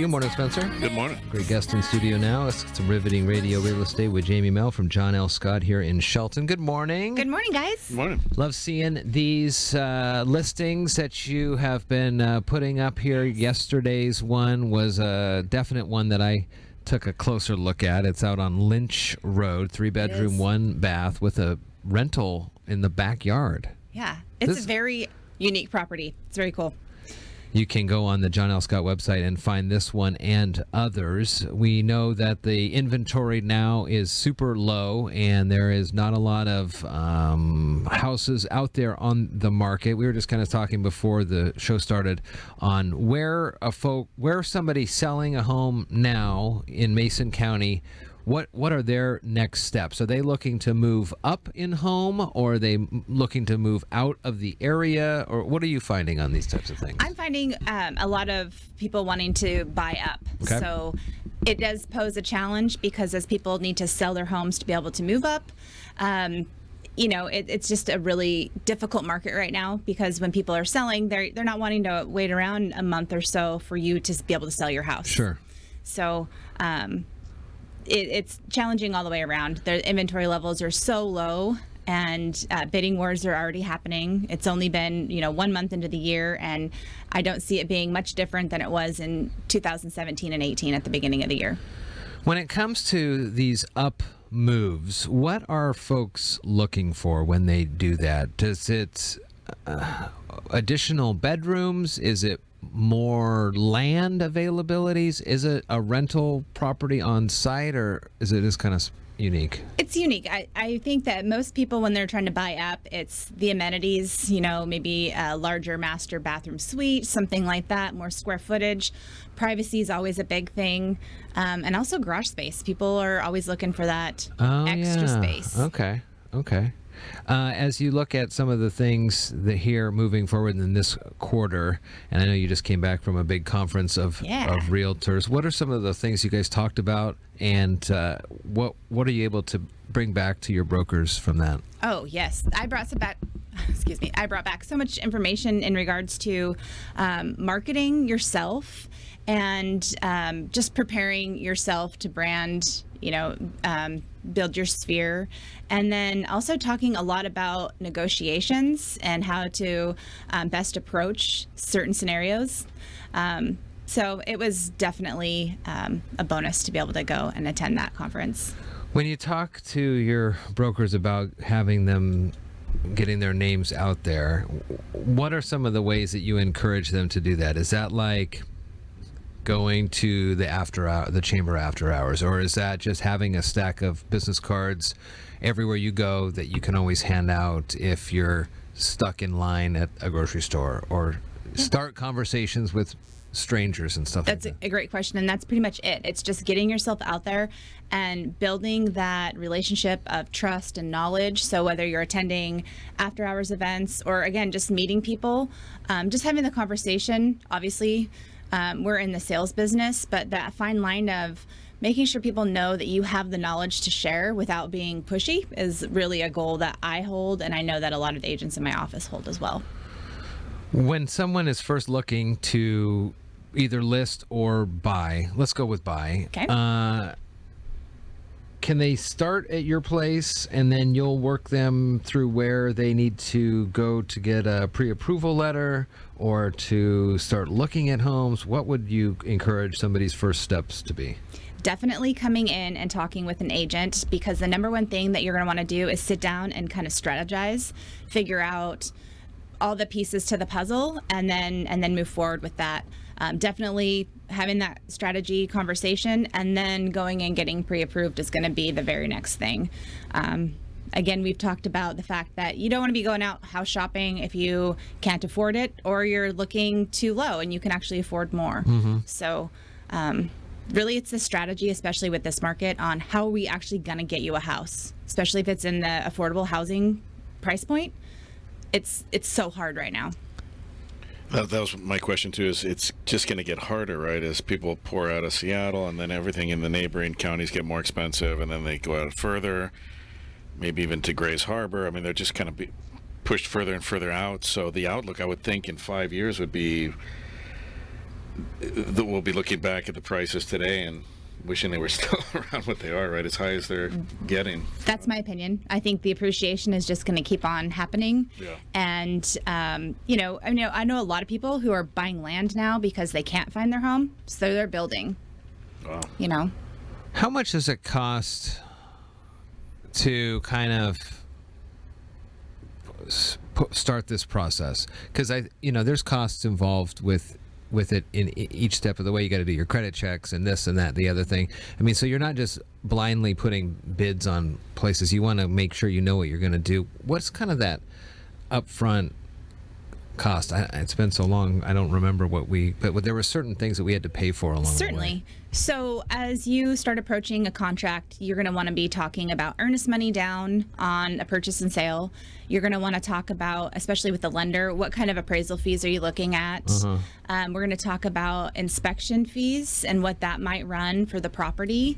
Good morning, Spencer. Good morning. Great guest in studio now. It's Riveting Radio Real Estate with Jamie Mell from John L. Scott here in Shelton. Good morning. Good morning, guys. Good morning. Love seeing these listings that you have been putting up here. Yesterday's one was a definite one that I took a closer look at. It's out on Lynch Road, 3-bedroom, 1-bath with a rental in the backyard. Yeah, it's a very unique property. It's very cool. You can go on the John L. Scott website and find this one and others. We know that the inventory now is super low, and there is not a lot of houses out there on the market. We were just kind of talking before the show started on where somebody's selling a home now in Mason County. What are their next steps? Are they looking to move up in home, or are they looking to move out of the area, or what are you finding on these types of things? I'm finding a lot of people wanting to buy up. Okay. So it does pose a challenge because as people need to sell their homes to be able to move up, it's just a really difficult market right now because when people are selling, they're not wanting to wait around a month or so for you to be able to sell your house. Sure. So it's challenging all the way around. The inventory levels are so low, and bidding wars are already happening. It's only been 1 month into the year, and I don't see it being much different than it was in 2017 and 18 at the beginning of the year. When it comes to these up moves, what are folks looking for when they do that? Does it additional bedrooms? Is it more land availabilities? Is it a rental property on site, or is it just kind of unique? It's unique. I think that most people, when they're trying to buy up, it's the amenities, maybe a larger master bathroom suite, something like that, more square footage. Privacy is always a big thing. And also garage space. People are always looking for that extra space. Okay. As you look at some of the things that here moving forward in this quarter, and I know you just came back from a big conference of realtors, what are some of the things you guys talked about, and what are you able to bring back to your brokers from that? Oh, yes. I brought back so much information in regards to marketing yourself and just preparing yourself to brand, build your sphere, and then also talking a lot about negotiations and how to best approach certain scenarios. So it was definitely a bonus to be able to go and attend that conference. When you talk to your brokers about having them getting their names out there, what are some of the ways that you encourage them to do that? Is that like going to the chamber after hours, or is that just having a stack of business cards everywhere you go that you can always hand out if you're stuck in line at a grocery store, or start conversations with strangers and stuff like that? That's a great question, and that's pretty much it. It's just getting yourself out there and building that relationship of trust and knowledge. So whether you're attending after hours events or, again, just meeting people, just having the conversation. Obviously, we're in the sales business, but that fine line of making sure people know that you have the knowledge to share without being pushy is really a goal that I hold, and I know that a lot of the agents in my office hold as well. When someone is first looking to either list or buy, let's go with buy. Okay. Can they start at your place and then you'll work them through where they need to go to get a pre-approval letter or to start looking at homes? What would you encourage somebody's first steps to be? Definitely coming in and talking with an agent, because the number one thing that you're going to want to do is sit down and kind of strategize, figure out all the pieces to the puzzle, and then move forward with that. Definitely having that strategy conversation and then going and getting pre-approved is going to be the very next thing. Again, we've talked about the fact that you don't want to be going out house shopping if you can't afford it, or you're looking too low and you can actually afford more. Mm-hmm. So really it's the strategy, especially with this market, on how are we actually going to get you a house, especially if it's in the affordable housing price point. It's so hard right now. That was my question too. Is it's just going to get harder, right? As people pour out of Seattle, and then everything in the neighboring counties get more expensive, and then they go out further, maybe even to Grays Harbor. I mean, they're just kind of pushed further and further out. So the outlook, I would think, in 5 years would be we'll be looking back at the prices today and wishing they were still around what they are, right? As high as they're getting. That's my opinion. I think the appreciation is just going to keep on happening. Yeah. And, I know a lot of people who are buying land now because they can't find their home. So they're building. Wow. How much does it cost to kind of start this process? Because there's costs involved with it in each step of the way. You got to do your credit checks and this and that, the other thing. I mean, so you're not just blindly putting bids on places. You want to make sure you know what you're going to do. What's kind of that upfront cost? It's been so long, I don't remember but there were certain things that we had to pay for along the way. Certainly. So as you start approaching a contract, you're going to want to be talking about earnest money down on a purchase and sale. You're going to want to talk about, especially with the lender, what kind of appraisal fees are you looking at? We're going to talk about inspection fees and what that might run for the property.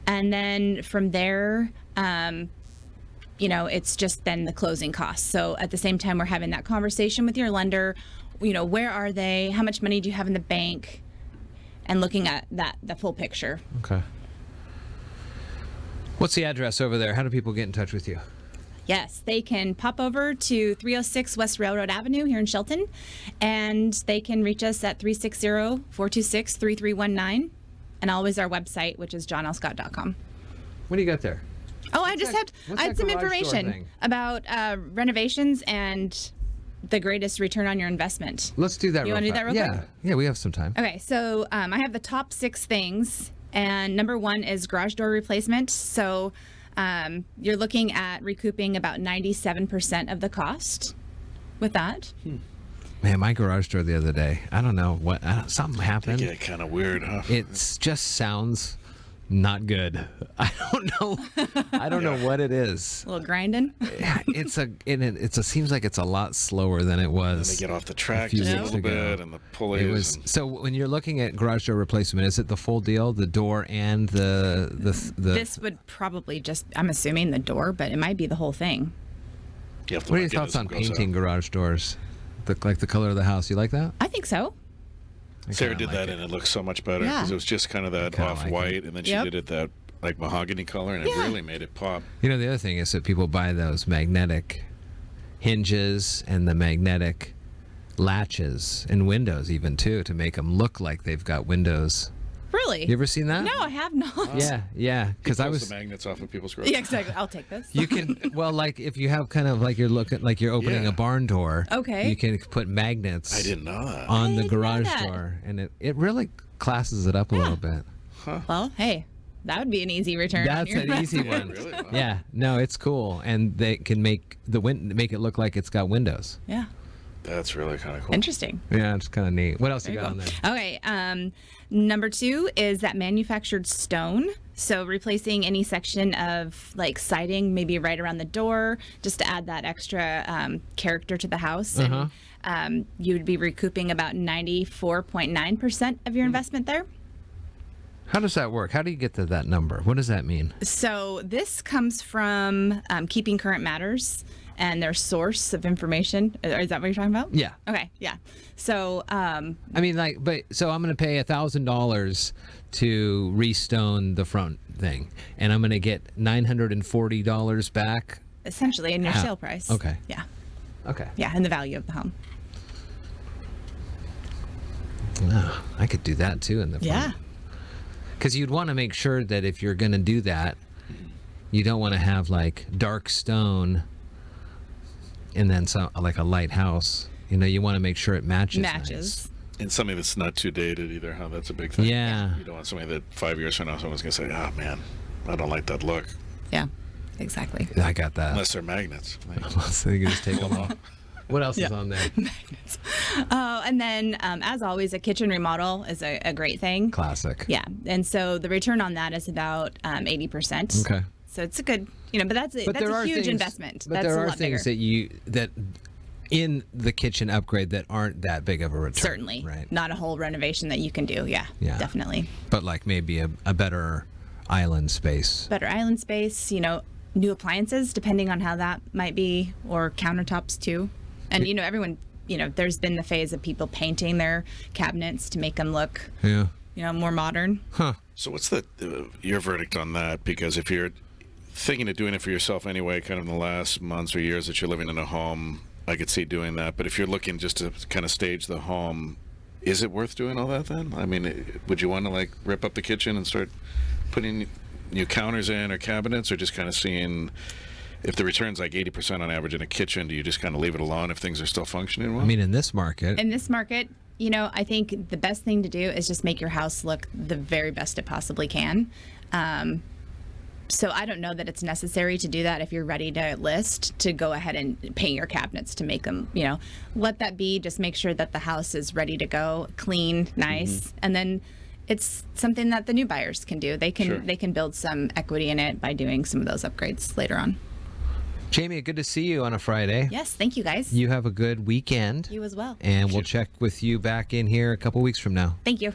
And then from there, it's just then the closing costs. So at the same time, we're having that conversation with your lender. Where are they? How much money do you have in the bank? And looking at the full picture. Okay. What's the address over there? How do people get in touch with you? Yes, they can pop over to 306 West Railroad Avenue here in Shelton, and they can reach us at 360-426-3319, and always our website, which is johnlscott.com. What do you got there? Oh, I had some information about renovations and the greatest return on your investment. Let's do that. You want to do that real quick? Yeah, we have some time. Okay, so I have the top 6 things, and number 1 is garage door replacement. So you're looking at recouping about 97% of the cost with that. Man, my garage door the other day, I don't know what, something happened. Yeah, kind of weird, huh? It just sounds not good. I don't know what it is. A little grinding. It seems like it's a lot slower than it was. And they get off the track just a little bit, and the pulleys. So when you're looking at garage door replacement, is it the full deal, the door and the? This would probably just, I'm assuming, the door, but it might be the whole thing. What are your thoughts on painting garage doors? Like the color of the house, you like that? I think so. Sarah did that, and it looks so much better because it was just kind of that off-white, and then she did it that like mahogany color, and it really made it pop. The other thing is that people buy those magnetic hinges and the magnetic latches and windows even too to make them look like they've got windows. Really? You ever seen that? No, I have not. Yeah. Because I was the magnets off of people's garages. Yeah, exactly. I'll take this. You can like if you have kind of like you're opening a barn door. Okay. You can put magnets. I didn't know that. On the garage door, and it really classes it up a little bit. Huh. Well, hey, that would be an easy return. That's an easy one. Really? Wow. Yeah. No, it's cool, and they can make make it look like it's got windows. Yeah. That's really kind of cool. Interesting. Yeah, it's kind of neat. What else you got on there? Okay. Number 2 is that manufactured stone. So replacing any section of like siding, maybe right around the door, just to add that extra character to the house. And you would be recouping about 94.9% of your investment there. How does that work? How do you get to that number? What does that mean? So this comes from Keeping Current Matters and their source of information. Is that what you're talking about? Yeah. Okay. Yeah. So I mean, so I'm going to pay $1,000 to restone the front thing, and I'm going to get $940 back. Essentially, in your sale price. Okay. Yeah. Okay. Yeah, and the value of the home. Oh, I could do that too in the front. Yeah. Because you'd want to make sure that if you're going to do that, you don't want to have like dark stone and then some like a light house. You want to make sure it matches. Nice. And something that's not too dated either, huh? That's a big thing. Yeah. You don't want something that 5 years from now someone's going to say, oh, man, I don't like that look. Yeah, exactly. I got that. Unless they're magnets. So you can just take them off. What else is on there? Magnets. And then, as always, a kitchen remodel is a great thing. Classic. Yeah. And so the return on that is about 80%. Okay. So it's a good, but that's a huge investment. But that's there a are lot things bigger. that in the kitchen upgrade that aren't that big of a return. Certainly. Right. Not a whole renovation that you can do. Yeah. Definitely. But like maybe a better island space. Better island space, new appliances, depending on how that might be, or countertops too. And, everyone there's been the phase of people painting their cabinets to make them look, more modern. Huh. So what's your verdict on that? Because if you're thinking of doing it for yourself anyway, kind of in the last months or years that you're living in a home, I could see doing that. But if you're looking just to kind of stage the home, is it worth doing all that then? I mean, would you want to like rip up the kitchen and start putting new counters in or cabinets, or just kind of seeing if the return's like 80% on average in a kitchen, do you just kind of leave it alone if things are still functioning well? I mean, in this market, I think the best thing to do is just make your house look the very best it possibly can. So I don't know that it's necessary to do that if you're ready to list, to go ahead and paint your cabinets to make them, let that be. Just make sure that the house is ready to go, clean, nice, and then it's something that the new buyers can do. They can build some equity in it by doing some of those upgrades later on. Jamie, good to see you on a Friday. Yes, thank you guys. You have a good weekend. You as well. And we'll check with you back in here a couple weeks from now. Thank you.